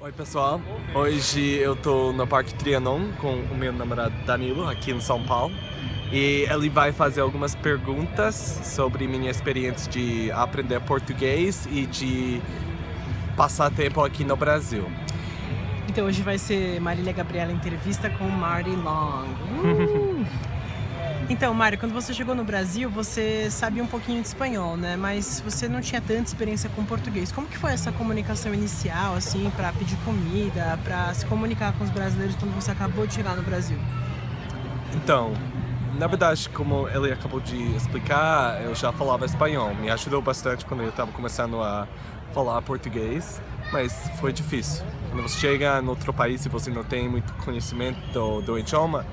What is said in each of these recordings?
Oi pessoal, hoje eu tô no Parque Trianon com o meu namorado Danilo aqui em São Paulo e ele vai fazer algumas perguntas sobre minha experiência de aprender português e de passar tempo aqui no Brasil. Então hoje vai ser Marília Gabriela entrevista com Marty Long. Então, Mário, quando você chegou no Brasil, você sabia um pouquinho de espanhol, né? Mas você não tinha tanta experiência com português. Como que foi essa comunicação inicial, assim, para pedir comida, para se comunicar com os brasileiros quando você acabou de chegar no Brasil? Então, na verdade, como ele acabou de explicar, eu já falava espanhol. Me ajudou bastante quando eu estava começando a falar português, mas foi difícil. Quando você chega em outro país e você não tem muito conhecimento do idioma,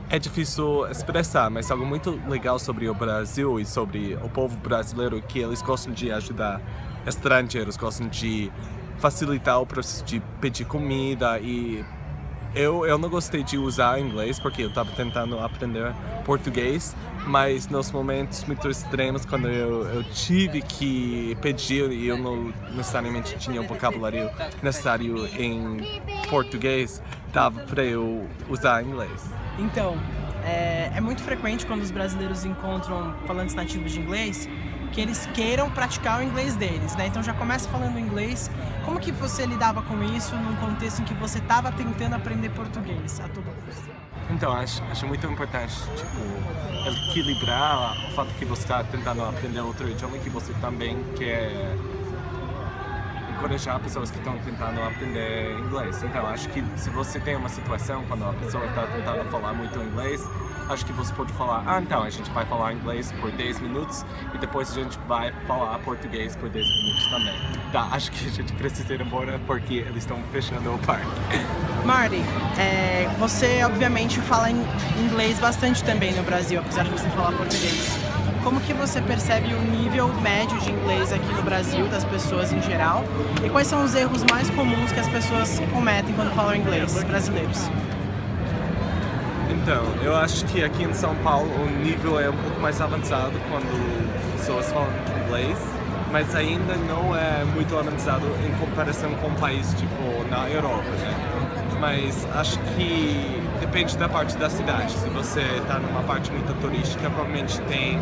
é difícil expressar, mas algo muito legal sobre o Brasil e sobre o povo brasileiro é que eles gostam de ajudar estrangeiros, gostam de facilitar o processo de pedir comida e eu não gostei de usar inglês porque eu estava tentando aprender português, mas nos momentos muito extremos, quando eu tive que pedir e eu não necessariamente tinha o vocabulário necessário em português, dava para eu usar inglês. Então, é muito frequente quando os brasileiros encontram falantes nativos de inglês que eles queiram praticar o inglês deles, né? Então já começa falando inglês. Como que você lidava com isso num contexto em que você estava tentando aprender português a todo custo? Então, acho muito importante, tipo, equilibrar o fato que você está tentando aprender outro idioma e que você também quer encorajar pessoas que estão tentando aprender inglês. Então, acho que se você tem uma situação quando a pessoa está tentando falar muito inglês, acho que você pode falar, então, a gente vai falar inglês por 10 minutos e depois a gente vai falar português por 10 minutos também. Tá, acho que a gente precisa ir embora porque eles estão fechando o parque. Marty, você obviamente fala inglês bastante também no Brasil, apesar de você falar português. Como que você percebe o nível médio de inglês aqui no Brasil, das pessoas em geral? E quais são os erros mais comuns que as pessoas cometem quando falam inglês, os brasileiros? Então, eu acho que aqui em São Paulo o nível é um pouco mais avançado quando pessoas falam inglês, mas ainda não é muito avançado em comparação com um país tipo na Europa, né? Mas acho que depende da parte da cidade. Se você está numa parte muito turística, provavelmente tem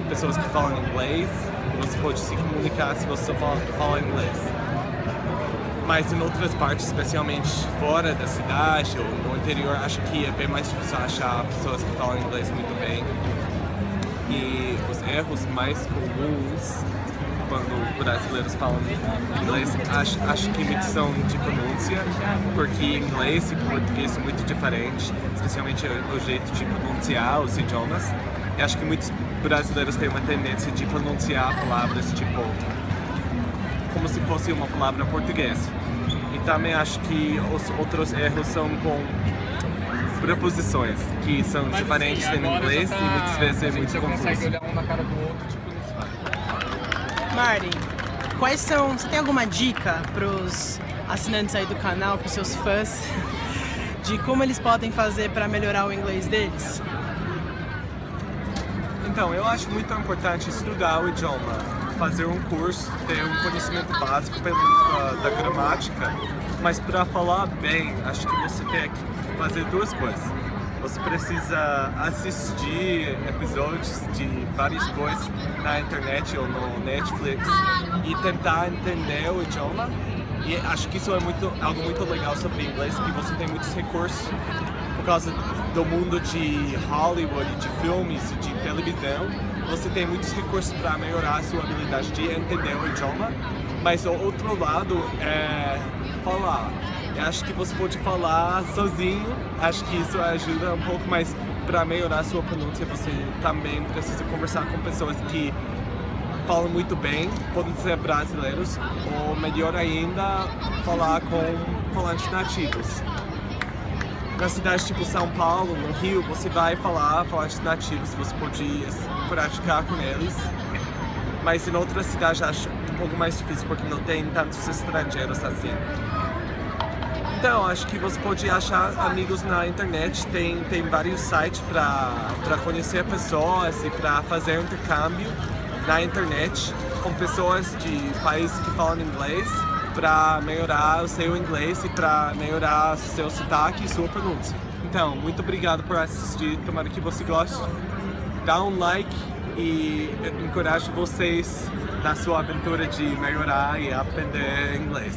pessoas que falam inglês, você pode se comunicar se você fala inglês. Mas em outras partes, especialmente fora da cidade ou no interior, acho que é bem mais difícil achar pessoas que falam inglês muito bem. E os erros mais comuns quando brasileiros falam inglês, acho que micção de pronúncia, porque inglês e português são muito diferentes, especialmente o jeito de pronunciar os idiomas. E acho que muitos brasileiros têm uma tendência de pronunciar palavras tipo como se fosse uma palavra portuguesa. E também acho que os outros erros são com preposições, que são diferentes em inglês e muitas vezes é muito confuso. Marty, você tem alguma dica para os assinantes aí do canal, para os seus fãs, de como eles podem fazer para melhorar o inglês deles? Então, eu acho muito importante estudar o idioma, fazer um curso, ter um conhecimento básico pelo menos da gramática, mas para falar bem, acho que você tem que fazer duas coisas. Você precisa assistir episódios de várias coisas na internet ou no Netflix e tentar entender o idioma. E acho que isso é algo muito legal sobre inglês, que você tem muitos recursos por causa do mundo de Hollywood, de filmes e de televisão. Você tem muitos recursos para melhorar a sua habilidade de entender o idioma, mas o outro lado é falar. Eu acho que você pode falar sozinho, acho que isso ajuda um pouco, mas para melhorar a sua pronúncia você também precisa conversar com pessoas que falam muito bem, podem ser brasileiros, ou melhor ainda, falar com falantes nativos. Na cidade tipo São Paulo, no Rio, você vai falar falantes nativos, você pode praticar com eles, mas em outras cidades acho um pouco mais difícil porque não tem tantos estrangeiros assim. Então, acho que você pode achar amigos na internet, tem vários sites para conhecer pessoas e para fazer intercâmbio na internet com pessoas de países que falam inglês para melhorar o seu inglês e para melhorar seu sotaque e sua pronúncia. Então, muito obrigado por assistir, tomara que você goste. Dá um like e eu encorajo vocês na sua aventura de melhorar e aprender inglês.